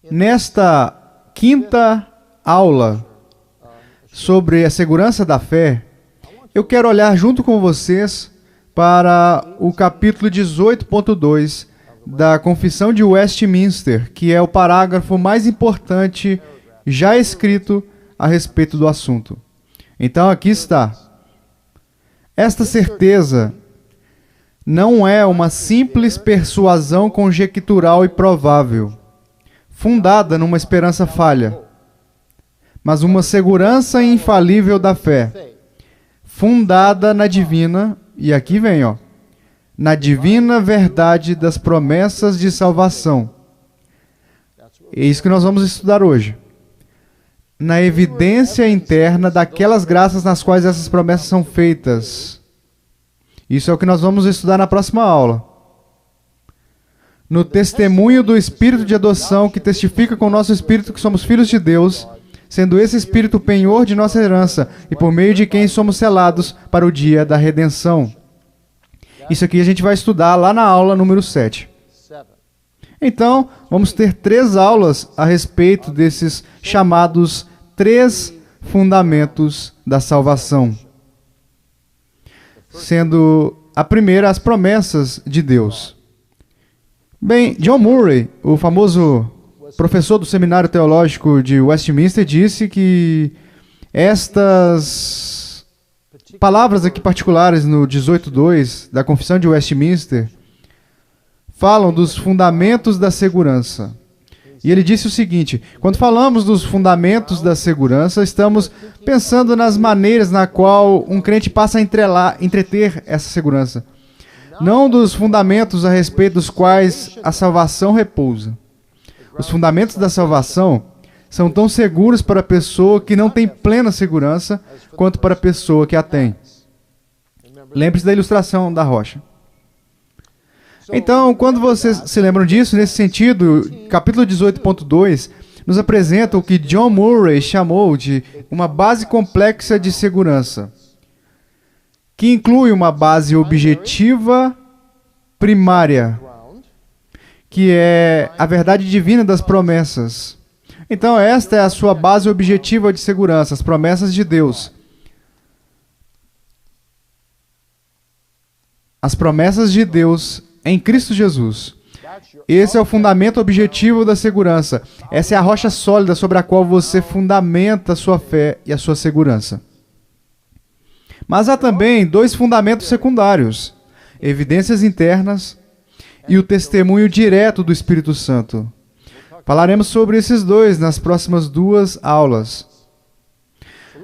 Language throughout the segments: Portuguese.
Nesta quinta aula sobre a segurança da fé, eu quero olhar junto com vocês para o capítulo 18.2 da Confissão de Westminster, que é o parágrafo mais importante já escrito a respeito do assunto. Então aqui está. Esta certeza não é uma simples persuasão conjectural e provável, fundada numa esperança falha, mas uma segurança infalível da fé, fundada na divina, e aqui vem, na divina verdade das promessas de salvação. É isso que nós vamos estudar hoje. Na evidência interna daquelas graças nas quais essas promessas são feitas. Isso é o que nós vamos estudar na próxima aula. No testemunho do Espírito de adoção que testifica com o nosso Espírito que somos filhos de Deus, sendo esse Espírito o penhor de nossa herança e por meio de quem somos selados para o dia da redenção. Isso aqui a gente vai estudar lá na aula número 7. Então, vamos ter 3 aulas a respeito desses chamados 3 fundamentos da salvação. Sendo a primeira as promessas de Deus. Bem, John Murray, o famoso professor do Seminário Teológico de Westminster, disse que estas palavras aqui particulares no 18.2 da Confissão de Westminster falam dos fundamentos da segurança. E ele disse o seguinte: quando falamos dos fundamentos da segurança, estamos pensando nas maneiras na qual um crente passa a entreter essa segurança. Não dos fundamentos a respeito dos quais a salvação repousa. Os fundamentos da salvação são tão seguros para a pessoa que não tem plena segurança, quanto para a pessoa que a tem. Lembre-se da ilustração da rocha. Então, quando vocês se lembram disso, nesse sentido, capítulo 18.2 nos apresenta o que John Murray chamou de uma base complexa de segurança, que inclui uma base objetiva primária, que é a verdade divina das promessas. Então, esta é a sua base objetiva de segurança, as promessas de Deus. As promessas de Deus em Cristo Jesus. Esse é o fundamento objetivo da segurança. Essa é a rocha sólida sobre a qual você fundamenta a sua fé e a sua segurança. Mas há também 2 fundamentos secundários: evidências internas e o testemunho direto do Espírito Santo. Falaremos sobre esses 2 nas próximas 2 aulas.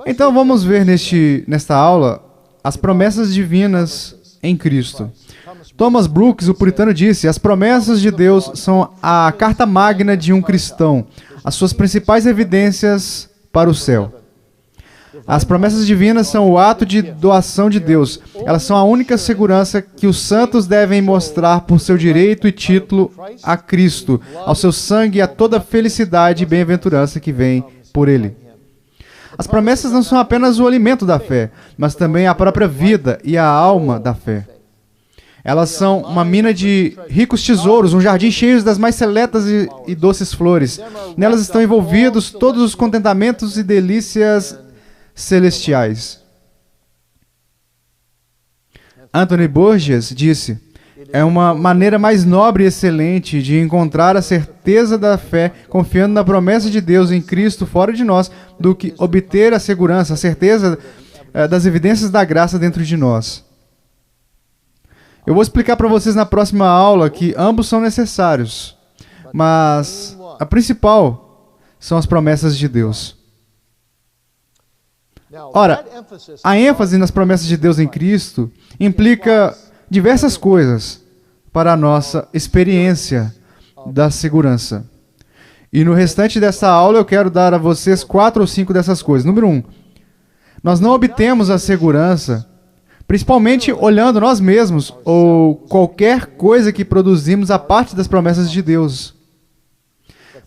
Então vamos ver nesta aula as promessas divinas em Cristo. Thomas Brooks, o puritano, disse: as promessas de Deus são a carta magna de um cristão, as suas principais evidências para o céu. As promessas divinas são o ato de doação de Deus. Elas são a única segurança que os santos devem mostrar por seu direito e título a Cristo, ao seu sangue e a toda a felicidade e bem-aventurança que vem por Ele. As promessas não são apenas o alimento da fé, mas também a própria vida e a alma da fé. Elas são uma mina de ricos tesouros, um jardim cheio das mais seletas e doces flores. Nelas estão envolvidos todos os contentamentos e delícias celestiais. Anthony Burgess disse: é uma maneira mais nobre e excelente de encontrar a certeza da fé, confiando na promessa de Deus em Cristo fora de nós, do que obter a segurança, a certeza das evidências da graça dentro de nós. Eu vou explicar para vocês na próxima aula que ambos são necessários, mas a principal são as promessas de Deus. Ora, a ênfase nas promessas de Deus em Cristo implica diversas coisas para a nossa experiência da segurança. E no restante dessa aula eu quero dar a vocês 4 ou 5 dessas coisas. Número 1, nós não obtemos a segurança principalmente olhando nós mesmos ou qualquer coisa que produzimos a parte das promessas de Deus.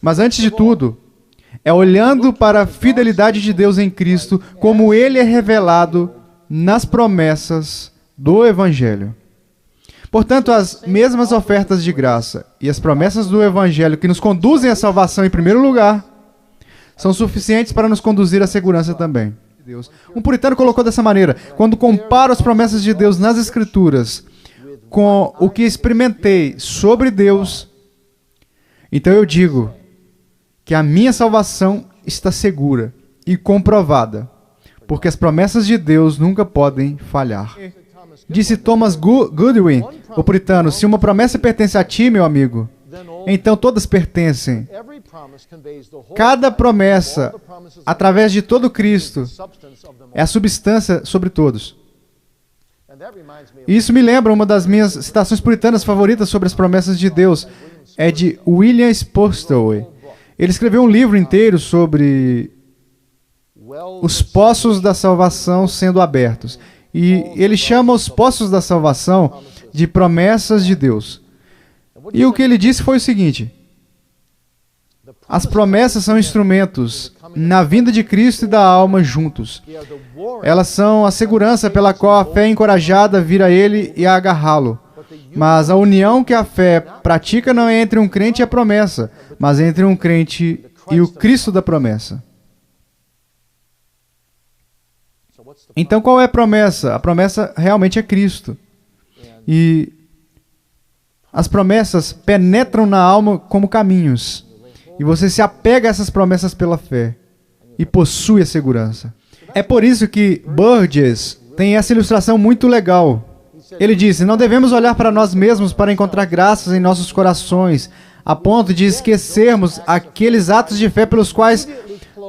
Mas antes de tudo, é olhando para a fidelidade de Deus em Cristo, como Ele é revelado nas promessas do Evangelho. Portanto, as mesmas ofertas de graça e as promessas do Evangelho que nos conduzem à salvação em primeiro lugar são suficientes para nos conduzir à segurança também. Um puritano colocou dessa maneira: quando comparo as promessas de Deus nas Escrituras com o que experimentei sobre Deus, então eu digo que a minha salvação está segura e comprovada, porque as promessas de Deus nunca podem falhar. Disse Thomas Goodwin, o puritano: se uma promessa pertence a ti, meu amigo, então todas pertencem. Cada promessa, através de todo Cristo, é a substância sobre todos. Isso me lembra uma das minhas citações puritanas favoritas sobre as promessas de Deus. É de William Spostoway. Ele escreveu um livro inteiro sobre os poços da salvação sendo abertos. E ele chama os poços da salvação de promessas de Deus. E o que ele disse foi o seguinte: as promessas são instrumentos na vinda de Cristo e da alma juntos. Elas são a segurança pela qual a fé é encorajada a vir a Ele e a agarrá-lo. Mas a união que a fé pratica não é entre um crente e a promessa, mas entre um crente e o Cristo da promessa. Então qual é a promessa? A promessa realmente é Cristo. E as promessas penetram na alma como caminhos. E você se apega a essas promessas pela fé e possui a segurança. É por isso que Burgess tem essa ilustração muito legal. Ele disse: não devemos olhar para nós mesmos para encontrar graças em nossos corações, a ponto de esquecermos aqueles atos de fé pelos quais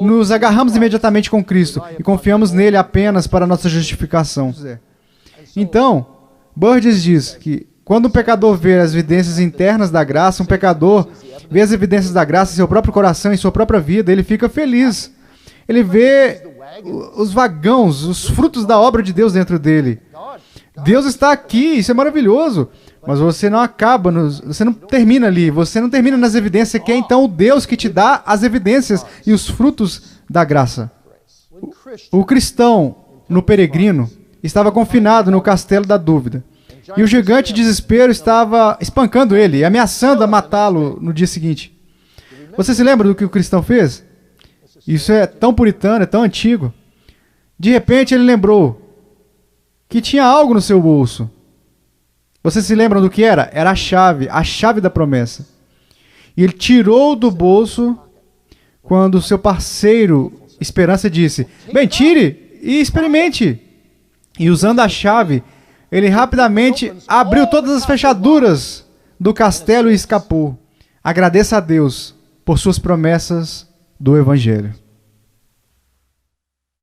nos agarramos imediatamente com Cristo e confiamos nele apenas para nossa justificação. Então, Burgess diz que quando um pecador vê as evidências internas da graça, um pecador vê as evidências da graça em seu próprio coração, em sua própria vida, ele fica feliz. Ele vê os vagões, os frutos da obra de Deus dentro dele. Deus está aqui, isso é maravilhoso. Mas você não acaba, você não termina ali, você não termina nas evidências, que é então o Deus que te dá as evidências e os frutos da graça. O cristão, no peregrino, estava confinado no castelo da dúvida. E o gigante de desespero estava espancando ele, ameaçando a matá-lo no dia seguinte. Você se lembra do que o cristão fez? Isso é tão puritano, é tão antigo. De repente ele lembrou que tinha algo no seu bolso. Vocês se lembram do que era? Era a chave da promessa. E ele tirou do bolso quando o seu parceiro Esperança disse: bem, tire e experimente. E usando a chave, ele rapidamente abriu todas as fechaduras do castelo e escapou. Agradeça a Deus por suas promessas do Evangelho.